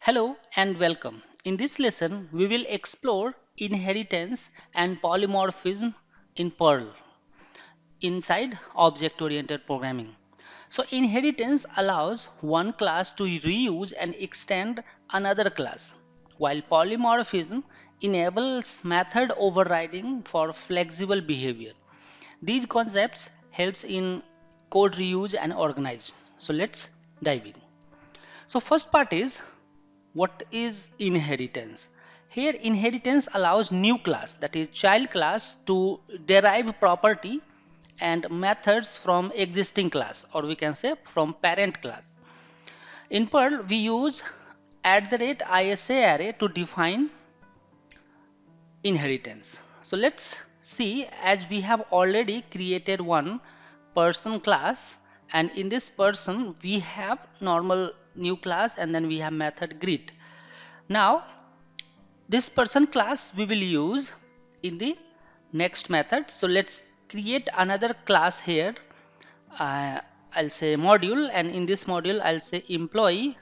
Hello and welcome. In this lesson, we will explore inheritance and polymorphism in Perl inside object-oriented programming. So inheritance allows one class to reuse and extend another class, while polymorphism enables method overriding for flexible behavior. These concepts helps in code reuse and organize. So let's dive in. So first part is what is inheritance? Here inheritance allows new class, that is child class, to derive property and methods from existing class, or we can say from parent class. In Perl we use @isa array to define inheritance. So let's see, as we have already created one person class, and in this person we have normal new class and then we have method greet. Now this person class we will use in the next method. So let's create another class here. I'll say module, and in this module I'll say employee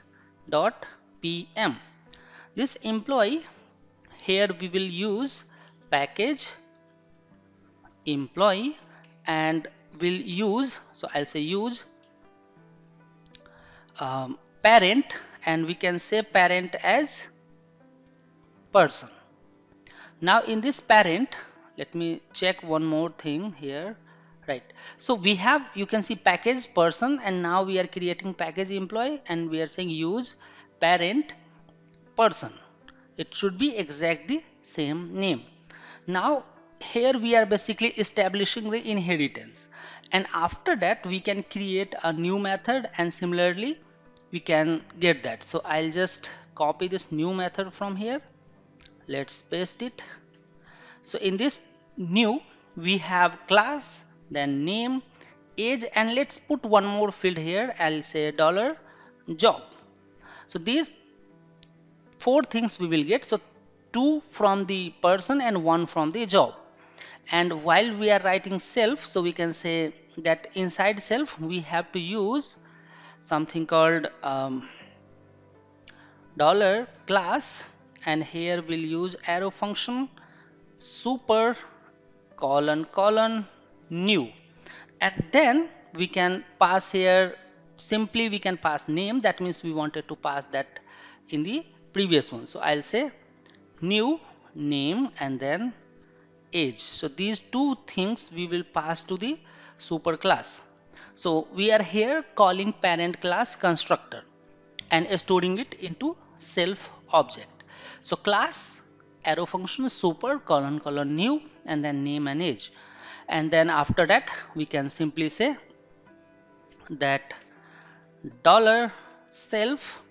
dot pm. This employee, here we will use package employee, and will use, so I'll say use parent, and we can say parent as person. Now in this parent, let me check one more thing here. Right, so we have, you can see package person, and now we are creating package employee, and we are saying use parent person. It should be exactly same name. Now here we are basically establishing the inheritance, and after that we can create a new method, and similarly we can get that. So I'll just copy this new method from here. Let's paste it. So in this new we have class, then name, age, and let's put one more field here. I'll say $job. So these four things we will get. So two from the person and one from the job. And while we are writing self, so we can say that inside self we have to use something called dollar class, and here we'll use arrow function super colon new, and then we can pass here, simply we can pass name. That means we wanted to pass that in the previous one. So I'll say new name and then age. So these two things we will pass to the super class. So we are here calling parent class constructor and storing it into self object. So class arrow function super colon new, and then name and age, and then after that we can simply say that dollar self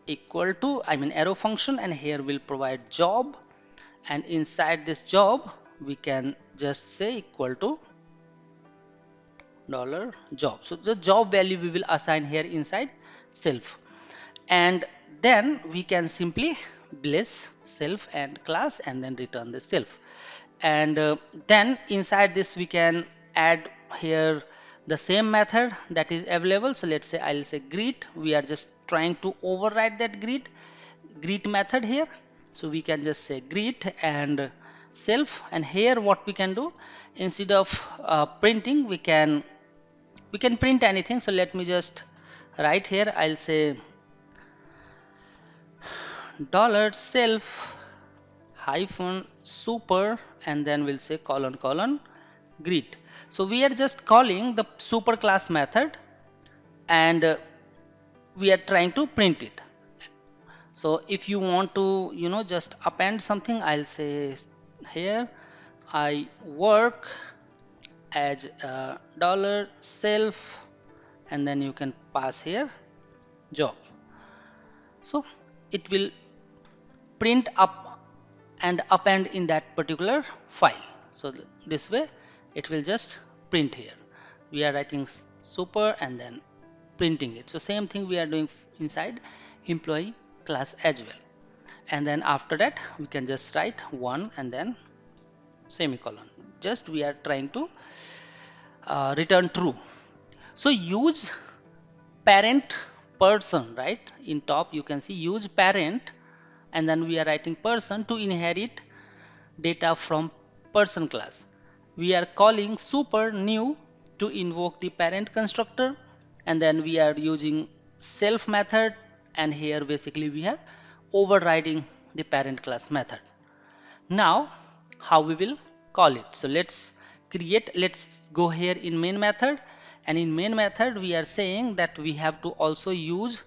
equal to, I mean arrow function, and here we'll provide job, and inside this job we can just say equal to dollar job. So the job value we will assign here inside self, and then we can simply bless self and class and then return the self, and then inside this we can add here the same method that is available. So let's say I'll say greet. We are just trying to override that greet method here, so we can just say greet and self, and here what we can do, instead of printing, we can print anything. So let me just write here, I'll say dollar self hyphen super, and then we'll say colon greet. So we are just calling the super class method, and we are trying to print it. So if you want to, just append something, I'll say here I work as dollar self, and then you can pass here job. So it will print up and append in that particular file. So this way it will just print here. We are writing super and then printing it. So same thing we are doing inside employee class as well. And then after that we can just write one and then semicolon. Just we are trying to return true. So use parent person, right? In top you can see use parent, and then we are writing person to inherit data from person class. We are calling super new to invoke the parent constructor, and then we are using self method, and here basically we are overriding the parent class method. Now how we will call it? So let's go here in main method, and in main method we are saying that we have to also use,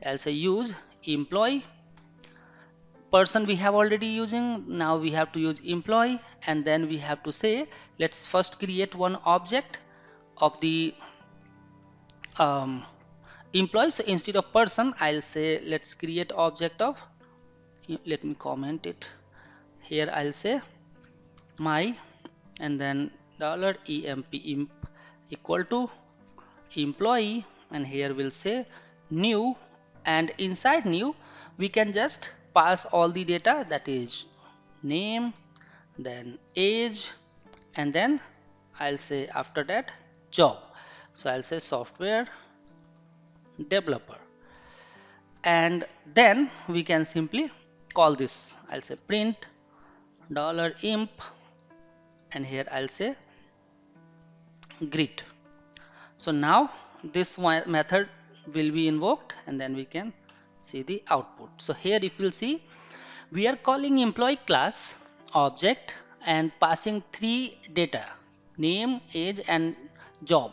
I'll say use employee. Person we have already using, now we have to use employee, and then we have to say let's first create one object of the um, employee. So instead of person I'll say let's create object of, let me comment it here, I'll say my, and then dollar emp imp equal to employee, and here we'll say new, and inside new we can just pass all the data, that is name, then age, and then I'll say after that job. So I'll say software developer, and then we can simply call this, I'll say print dollar imp, and here I'll say greet. So now this one method will be invoked, and then we can see the output. So here if you'll see, we are calling employee class object and passing three data, name, age, and job.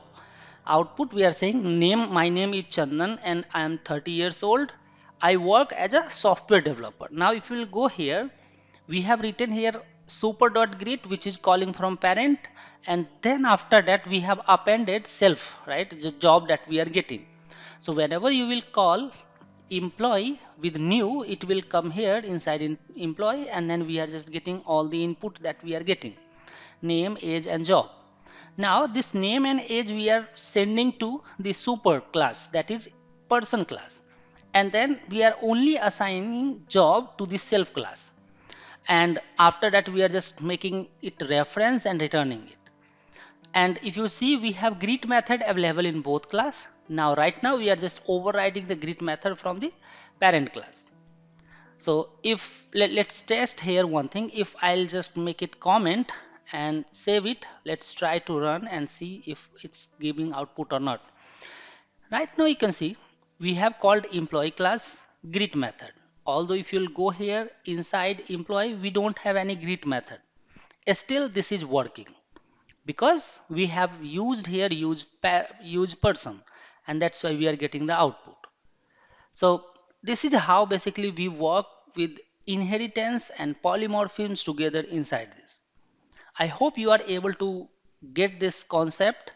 Output we are saying name, my name is Chandan and I am 30 years old. I work as a software developer. Now if you will go here, we have written here super.greet, which is calling from parent, and then after that we have appended self, right, the job that we are getting. So whenever you will call employee with new, it will come here inside in employee, and then we are just getting all the input that we are getting, name, age, and job. Now this name and age we are sending to the super class, that is person class, and then we are only assigning job to the self class, and after that we are just making it reference and returning it. And if you see, we have greet method available in both class. Now right now we are just overriding the greet method from the parent class. So if let's test here one thing, if I'll just make it comment and save it, let's try to run and see if it's giving output or not. Right now you can see we have called employee class greet method. Although if you'll go here inside employee, we don't have any greet method. Still this is working because we have used here use person, and that's why we are getting the output. So this is how basically we work with inheritance and polymorphisms together inside this. I hope you are able to get this concept.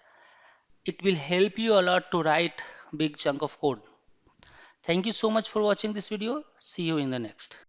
It will help you a lot to write big chunk of code. Thank you so much for watching this video. See you in the next.